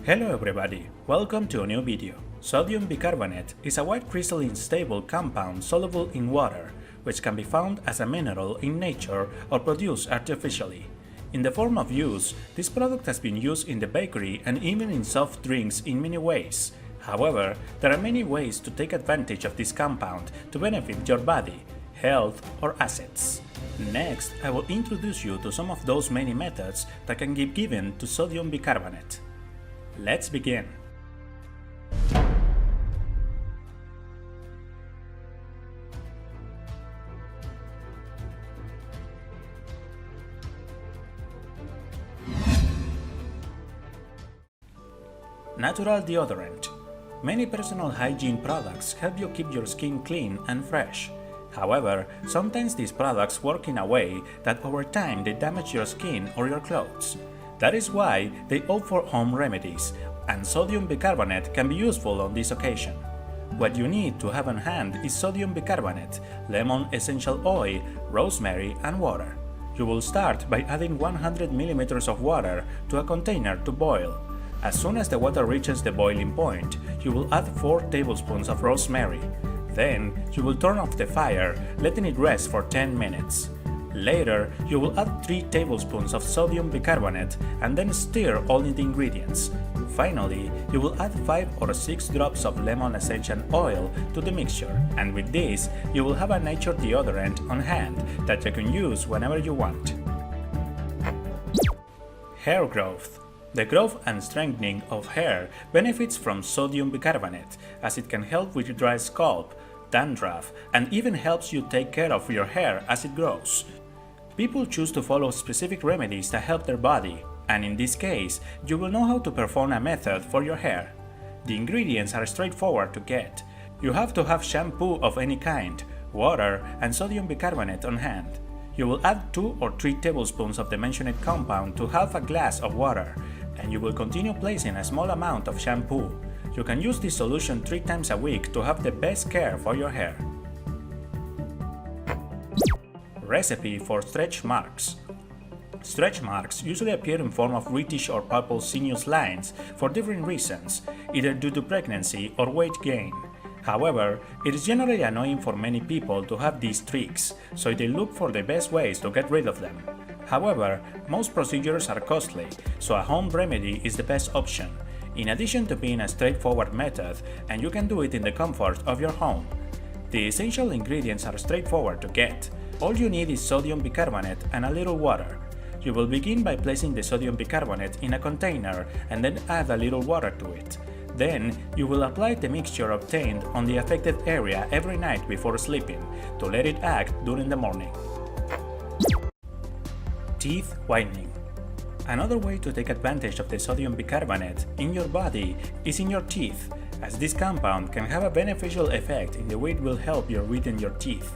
Hello everybody, welcome to a new video. Sodium bicarbonate is a white crystalline stable compound soluble in water, which can be found as a mineral in nature or produced artificially. In the form of use, this product has been used in the bakery and even in soft drinks in many ways. However, there are many ways to take advantage of this compound to benefit your body, health, or assets. Next, I will introduce you to some of those many methods that can be given to sodium bicarbonate. Let's begin. Natural deodorant. Many personal hygiene products help you keep your skin clean and fresh. However, sometimes these products work in a way that over time they damage your skin or your clothes. That is why they offer home remedies, and sodium bicarbonate can be useful on this occasion. What you need to have on hand is sodium bicarbonate, lemon essential oil, rosemary, and water. You will start by adding 100 ml of water to a container to boil. As soon as the water reaches the boiling point, you will add 4 tablespoons of rosemary. Then, you will turn off the fire, letting it rest for 10 minutes. Later, you will add 3 tablespoons of sodium bicarbonate and then stir all the ingredients. Finally, you will add 5 or 6 drops of lemon essential oil to the mixture, and with this, you will have a natural deodorant on hand that you can use whenever you want. Hair growth. The growth and strengthening of hair benefits from sodium bicarbonate, as it can help with dry scalp, dandruff, and even helps you take care of your hair as it grows. People choose to follow specific remedies that help their body, and in this case, you will know how to perform a method for your hair. The ingredients are straightforward to get. You have to have shampoo of any kind, water, and sodium bicarbonate on hand. You will add 2 or 3 tablespoons of the mentioned compound to half a glass of water, and you will continue placing a small amount of shampoo. You can use this solution 3 times a week to have the best care for your hair. Recipe for stretch marks. Stretch marks usually appear in form of reddish or purple sinuous lines for different reasons, either due to pregnancy or weight gain. However, it is generally annoying for many people to have these streaks, so they look for the best ways to get rid of them. However, most procedures are costly, so a home remedy is the best option, in addition to being a straightforward method, and you can do it in the comfort of your home. The essential ingredients are straightforward to get. All you need is sodium bicarbonate and a little water. You will begin by placing the sodium bicarbonate in a container and then add a little water to it. Then, you will apply the mixture obtained on the affected area every night before sleeping to let it act during the morning. Teeth whitening. Another way to take advantage of the sodium bicarbonate in your body is in your teeth, as this compound can have a beneficial effect in the way it will help you whiten your teeth.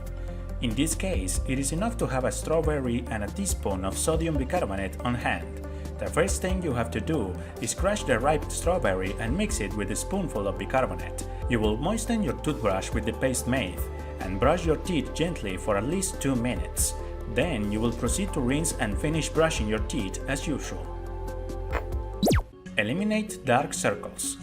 In this case, it is enough to have a strawberry and a teaspoon of sodium bicarbonate on hand. The first thing you have to do is crush the ripe strawberry and mix it with a spoonful of bicarbonate. You will moisten your toothbrush with the paste made and brush your teeth gently for at least 2 minutes. Then you will proceed to rinse and finish brushing your teeth as usual. Eliminate dark circles.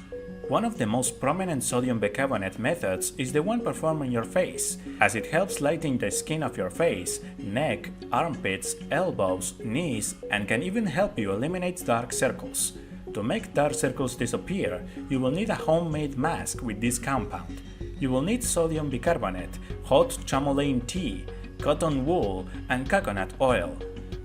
One of the most prominent sodium bicarbonate methods is the one performed on your face, as it helps lighten the skin of your face, neck, armpits, elbows, knees, and can even help you eliminate dark circles. To make dark circles disappear, you will need a homemade mask with this compound. You will need sodium bicarbonate, hot chamomile tea, cotton wool, and coconut oil.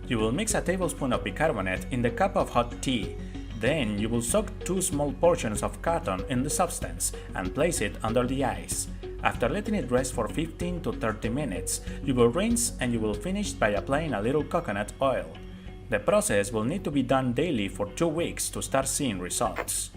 You will mix a tablespoon of bicarbonate in the cup of hot tea. Then you will soak 2 small portions of cotton in the substance and place it under the ice. After letting it rest for 15 to 30 minutes, you will rinse and you will finish by applying a little coconut oil. The process will need to be done daily for 2 weeks to start seeing results.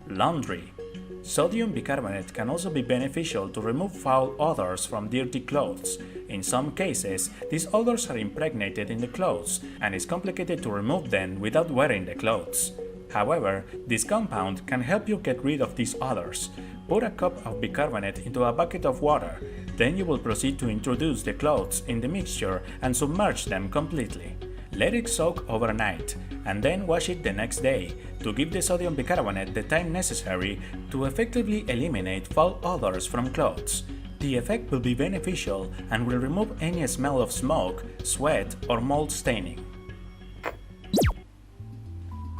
Laundry. Sodium bicarbonate can also be beneficial to remove foul odors from dirty clothes. In some cases, these odors are impregnated in the clothes, and it's complicated to remove them without wearing the clothes. However, this compound can help you get rid of these odors. Put a cup of bicarbonate into a bucket of water, then you will proceed to introduce the clothes in the mixture and submerge them completely. Let it soak overnight, and then wash it the next day to give the sodium bicarbonate the time necessary to effectively eliminate foul odors from clothes. The effect will be beneficial and will remove any smell of smoke, sweat, or mold staining.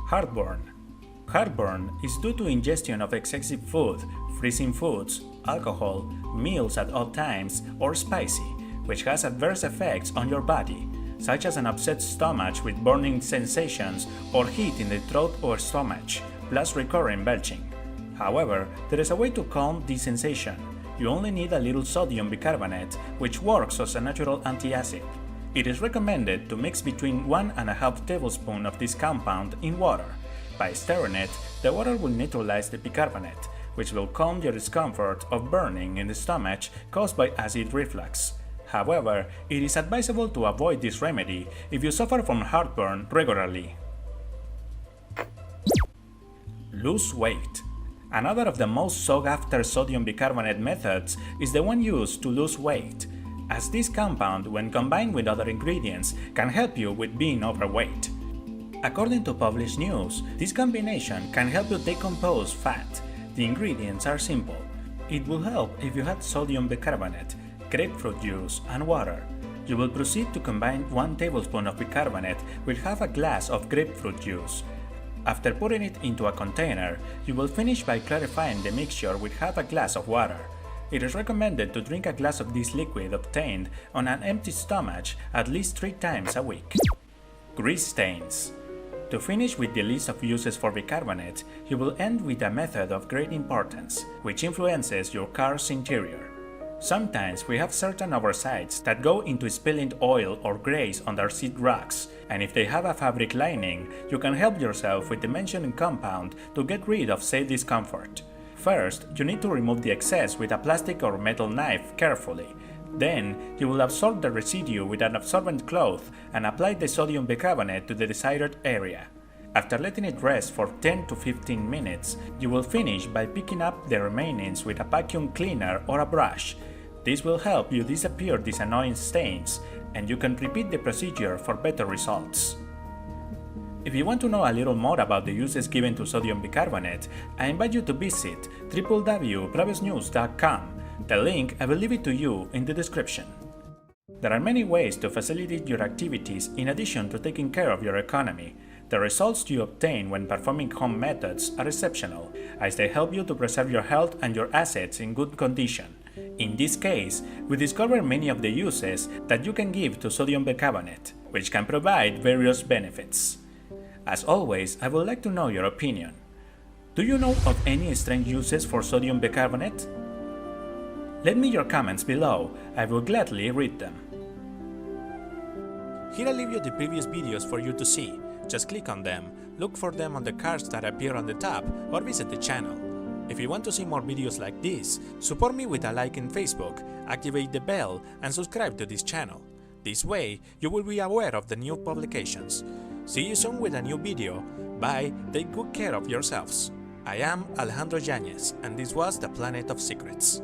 Heartburn. Heartburn is due to ingestion of excessive food, freezing foods, alcohol, meals at odd times, or spicy, which has adverse effects on your body, such as an upset stomach with burning sensations or heat in the throat or stomach, plus recurrent belching. However, there is a way to calm this sensation. You only need a little sodium bicarbonate, which works as a natural antacid. It is recommended to mix between 1.5 tablespoons of this compound in water. By stirring it, the water will neutralize the bicarbonate, which will calm your discomfort of burning in the stomach caused by acid reflux. However, it is advisable to avoid this remedy if you suffer from heartburn regularly. Lose weight. Another of the most sought-after sodium bicarbonate methods is the one used to lose weight, as this compound, when combined with other ingredients, can help you with being overweight. According to published news, this combination can help you decompose fat. The ingredients are simple. It will help if you had sodium bicarbonate, grapefruit juice, and water. You will proceed to combine 1 tablespoon of bicarbonate with half a glass of grapefruit juice. After putting it into a container, you will finish by clarifying the mixture with half a glass of water. It is recommended to drink a glass of this liquid obtained on an empty stomach at least 3 times a week. Grease stains. To finish with the list of uses for bicarbonate, you will end with a method of great importance, which influences your car's interior. Sometimes we have certain oversights that go into spilling oil or grease on their seat racks, and if they have a fabric lining, you can help yourself with the mentioned compound to get rid of said discomfort. First, you need to remove the excess with a plastic or metal knife carefully. Then, you will absorb the residue with an absorbent cloth and apply the sodium bicarbonate to the desired area. After letting it rest for 10 to 15 minutes, you will finish by picking up the remainings with a vacuum cleaner or a brush. This will help you disappear these annoying stains, and you can repeat the procedure for better results. If you want to know a little more about the uses given to sodium bicarbonate, I invite you to visit www.bravosnews.com. The link I will leave it to you in the description. There are many ways to facilitate your activities in addition to taking care of your economy. The results you obtain when performing home methods are exceptional, as they help you to preserve your health and your assets in good condition. In this case, we discover many of the uses that you can give to sodium bicarbonate, which can provide various benefits. As always, I would like to know your opinion. Do you know of any strange uses for sodium bicarbonate? Let me your comments below, I will gladly read them. Here I leave you the previous videos for you to see. Just click on them, look for them on the cards that appear on the top, or visit the channel. If you want to see more videos like this, support me with a like in Facebook, activate the bell, and subscribe to this channel. This way, you will be aware of the new publications. See you soon with a new video. Bye, take good care of yourselves. I am Alejandro Yáñez, and this was The Planet of Secrets.